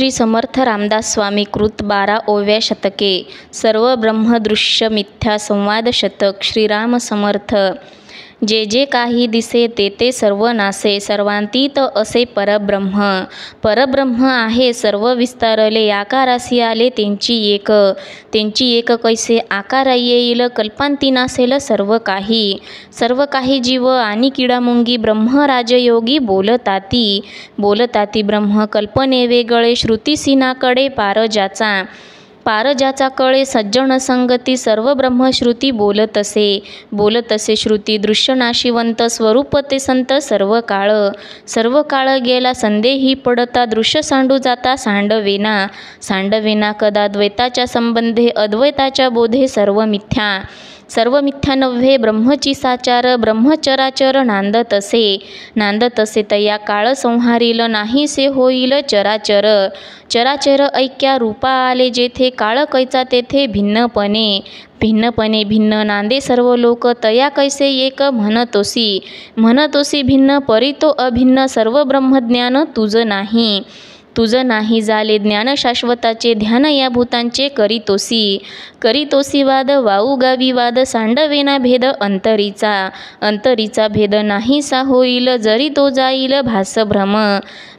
श्री समर्थ रामदास स्वामी कृत 12व्या शतके सर्व ब्रह्मदृश्य मिथ्या संवाद शतक श्रीराम समर्थ। जे जे काही दिसे ते ते सर्व नासे, सर्वांतीत असे परब्रह्म। परब्रह्म आहे सर्व विस्तारले, आकारासी आले त्यांची एक कैसे आकार येईल, कल्पांती नासेल सर्व काही जीव आणि किडामुंगी ब्रह्म राजयोगी बोलताती ब्रह्म कल्पने वेगळे, श्रुती सीनाकडे पार ज्याचा कळे, सज्जन संगती सर्व ब्रह्मश्रुती बोलतसे श्रुती दृश्य नाशिवंत, स्वरूप ते संत सर्व काळ गेला संदेही पडता, दृश्य सांडू जाता सांडवेना कदा द्वैताच्या संबंधे, अद्वैताच्या बोधे सर्व मिथ्या नव्हे ब्रह्मची साचार, ब्रह्मचराचर नांदतसे तया काळ संहारील, नाही से होईल चराचर ऐक्या रूपा आले जेथे, काळ कैचा तेथे भिन्नपणे भिन्न नांदे सर्व लोक, तया कैसे एक म्हणतोसी भिन्न, परितो अभिन्न सर्व ब्रह्मज्ञान तुझ नाही झाले, ज्ञान शाश्वताचे ध्यान या भूतांचे करीतोसी वाद, वाऊगावी वाद सांडवेना भेद अंतरीचा भेद, नाहीसा होईल जरी तो जाईल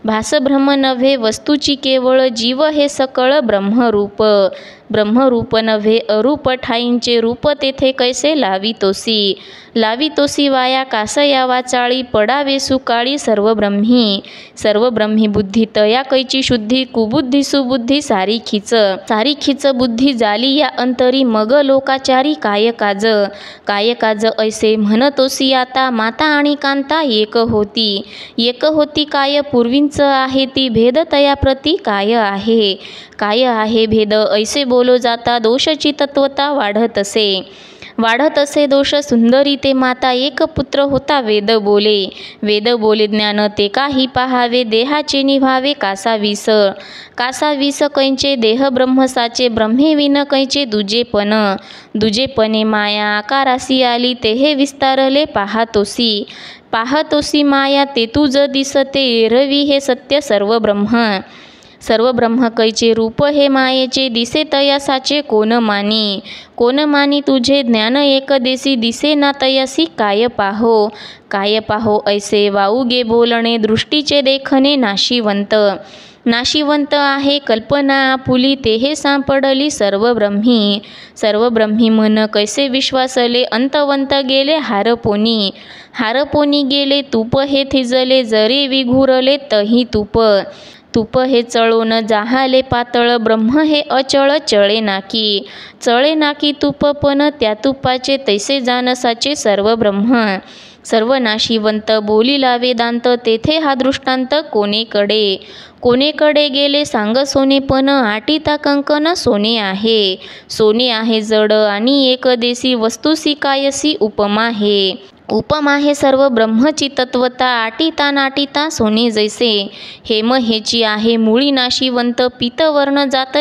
भासभ्रम नव्हे वस्तूची केवळ, जीव हे सकळ ब्रह्मरूप नव्हे अरूप, ठाईंचे रूप तेथे कैसे लावितोसी वाया कासया वाचाळी, पडावे सुकाळी सर्व ब्रह्मी बुद्धी, तया कैची शुद्धी कुबुद्धी सुबुद्धी सारी खिच बुद्धी झाली या अंतरी, मग लोकाचारी काय काज ऐसे म्हणतोसी आता, माता आणि कांता एक होती काय, पूर्वींच आहे ती भेद तया प्रती काय आहे भेद, ऐसे बोलो जाता दोषची तत्वता वाढत असे दोष, सुंदरी ते माता एक पुत्र होता, वेद बोले ज्ञान ते काही पाहावे, देहाचे निभावे कासावीस कैंचे, देह ब्रह्मसाचे ब्रह्मे विन कैंचे, दुजेपणे माया आकारासी आली, तेहे विस्तारले पाहतोसी माया, ते तुझ दिसते एरवी हे सत्य सर्व ब्रह्म कैचे, रूप हे मायेचे दिसे तयासाचे, कोण मानी तुझे ज्ञान एक देसी, दिसे ना तयासी काय पाहो ऐसे, वाऊगे बोलणे दृष्टीचे देखणे, नाशिवंत आहे कल्पना आपुली, तेहे सापडली सर्व ब्रह्मी मन कैसे विश्वासले, अंतवंत गेले हारपोनी गेले, तूप हे थिजले जरी विघुरले तही तूप हे चळून जाहाले पातळ, ब्रह्म हे अचळ चळे नाकी तूप, पण त्या तुपाचे तैसे जानसाचे सर्व सर्व नाशिवंत, बोलिला वेदांत तेथे हा दृष्टांत, कोणेकडे गेले सांग सोने, पण आटीता कंकन सोने आहे जड आणि एक देसी, वस्तूसी कायसी उपमा आहे सर्व ब्रह्मची तत्वता, आटीता नाटीता सोने जैसे, हेम हेची आहे मुळी नाशिवंत, पीतवर्ण जात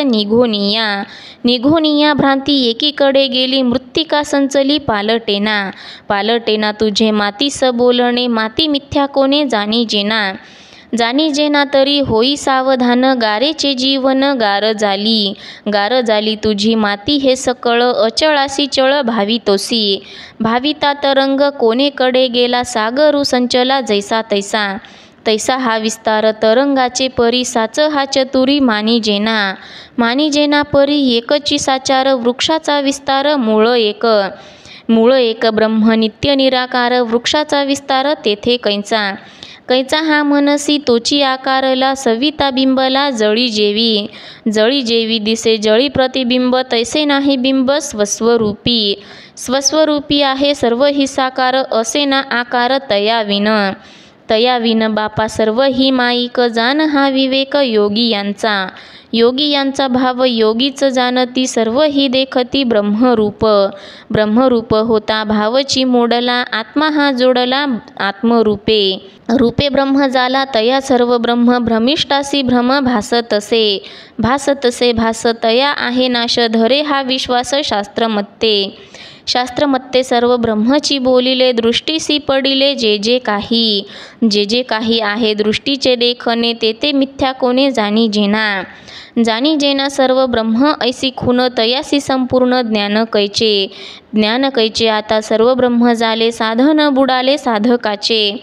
निघोनिया भ्रांती, एकीकडे गेली मृत्तिका संचली पालटेना तुझे मातीस बोलणे, माती मिथ्या कोणे जाणी जेना तरी होई सावधान, गारेचे जीवन गार झाली तुझी माती हे सकळ, अचळासी चळ भाविता तरंग, कोणेकडे गेला सागरू संचला तैसा हा विस्तार, तरंगाचे परी साच हा चतुरी, मानी जेना परी एकची साचार, वृक्षाचा विस्तार मूळ एक ब्रह्म नित्य निराकार, वृक्षाचा विस्तार तेथे कैचा हा मनसी तोची आकारला, सविता बिंबला जळी जेवी दिसे, जळी प्रतिबिंब तैसे नाही बिंब स्वस्वरूपी आहे सर्व ही साकार, असे ना आकार तया विन बापा सर्व ही माईक, जान हा विवेक योगी यांचा भाव, योगीच जाणती सर्व ही देखती, ब्रह्मरूप होता भावची मोडला, आत्मा हा जोडला रूपे ब्रह्म झाला, तया सर्व ब्रह्म भ्रमिष्टासी भ्रम भासतसे तया आहे नाश, धरे हा विश्वास शास्त्र मत्ते, शास्त्रमत्ते सर्व ब्रह्मची बोलिले, दृष्टीसी पडिले जे जे काही आहे दृष्टीचे देखणे, ते मिथ्या कोणे जाणी जेना सर्व ब्रह्म ऐसी खून, तयासी संपूर्ण ज्ञान कैचे आता सर्व ब्रह्म झाले, साधन बुडाले साधकाचे,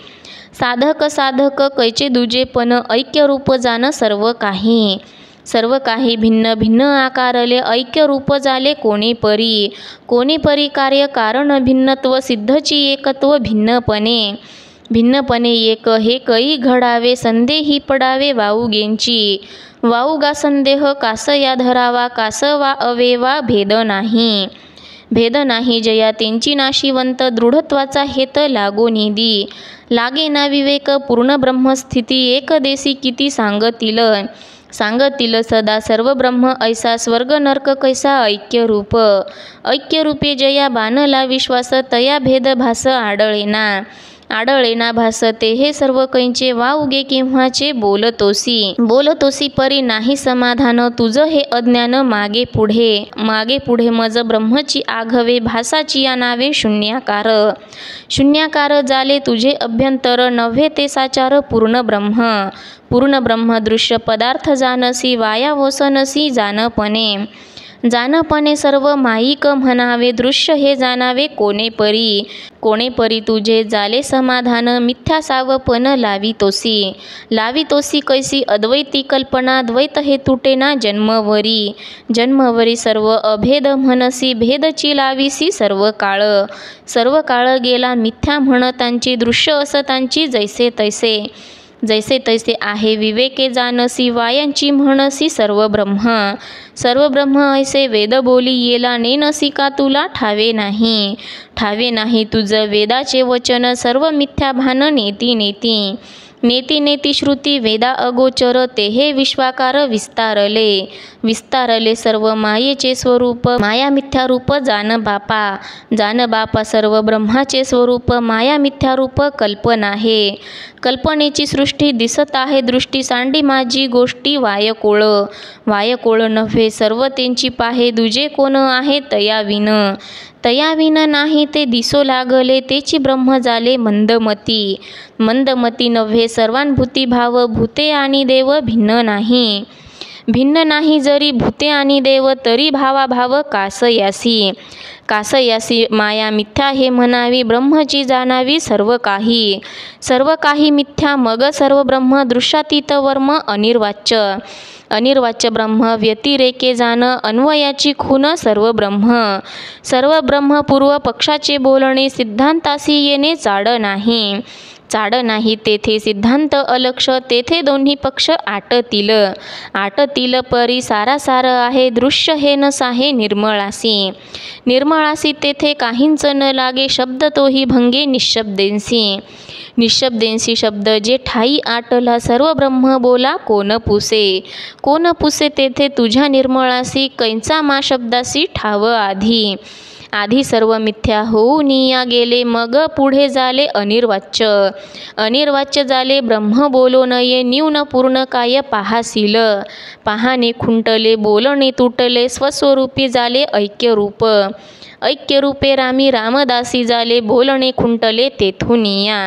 साधक कैचे दुजे पण, ऐक्य रूप जान सर्व काही भिन्न भिन्न आकारले, ऐक्य रूप झाले कोणी परी कार्य कारण भिन्नत्व, सिद्धची एकत्व भिन्नपणे एक हे कई घडावे, संदेही पडावे वाऊगा संदेह, कास या धरावा कास वा अवेवा, भेद नाही जया त्यांची नाशिवंत, दृढत्वाचा हेत लागे ना विवेक, पूर्ण ब्रह्मस्थिती एक देसी किती सांगतील सदा सर्व ब्रह्म ऐसा, स्वर्ग नरक कैसा ऐक्य रूपे जया बाणला विश्वास, तया भेद भास आडळेना भास, ते हे सर्व कैंचे वाउगे केव्हाचे, बोलतोसी परी नाही समाधान, तुझं हे अज्ञान मागे पुढे मज ब्रह्मची आघवे, भासाची या नावे शून्याकार झाले तुझे अभ्यंतर, नव्हे ते साचार पूर्ण ब्रह्म दृश्य पदार्थ जानसी, वाया वसनसी जानपणे सर्व माईक म्हणावे, दृश्य हे जाणावे कोणे परी तुझे झाले समाधान, मिथ्या सावपन लावितोसी कैसी अद्वैती कल्पना, द्वैत हे तुटेना जन्मवरी सर्व अभेद म्हणसी, भेदची लाविसी सर्व काळ गेला मिथ्या म्हणतांची, दृश्य असतांची जैसे तैसे आहे विवेके जानसी, वायांची म्हणसी सर्व ब्रह्म ऐसे वेद बोली येला, नेनसी का तुला ठावे नाही तुझ वेदाचे वचन, सर्व मिथ्या भान नेती श्रुती वेदा अगोचर, ते हे विश्वाकार विस्तारले सर्व मायेचे स्वरूप, माया मिथ्या रूप जान बापा सर्व ब्रह्माचे स्वरूप, माया मिथ्या रूप कल्पनेची सृष्टी, दिसत आहे दृष्टी सांडी माझी गोष्टी, वायकोळ नव्हे सर्व त्यांची पाहे, दुजे कोण आहे तयाविन नाही ते दिसो लागले, तेची ब्रह्म झाले मंदमती नव्हे सर्वांभूती भाव, भूते आणि देव भिन्न नाही जरी भूते आणि देव, तरी भावाभाव कासयासी माया मिथ्या हे म्हणावी, ब्रह्मची जाणावी सर्व काही मिथ्या, मग सर्व ब्रह्म दृश्यातीत वर्म अनिर्वाच्य ब्रह्म, व्यतिरेके जाण अन्वयाची खून सर्व ब्रह्म पूर्व पक्षाचे बोलणे, सिद्धांतासी येणे चाड नाही तेथे सिद्धांत अलक्ष, तेथे दोन्ही पक्ष आटतील परी सारासार आहे, दृश्य हे नसाहे निर्मळासी तेथे काहींच न लागे, शब्द तोही भंगे निशब्देंसी शब्द जे ठाई आटला, सर्व ब्रह्म बोला कोण पुसे तेथे तुझ्या निर्मळासी, कैंचा मा शब्दासी ठाव आधी सर्व मिथ्या होऊन या गेले, मग पुढे झाले अनिर्वाच्य झाले, ब्रह्म बोलो नये न्यून पूर्ण काय पाहाने खुंटले, बोलणे तुटले, स्वस्वरूपी झाले ऐक्य रूपे रामी रामदासी झाले, बोलणे खुंटले तेथून या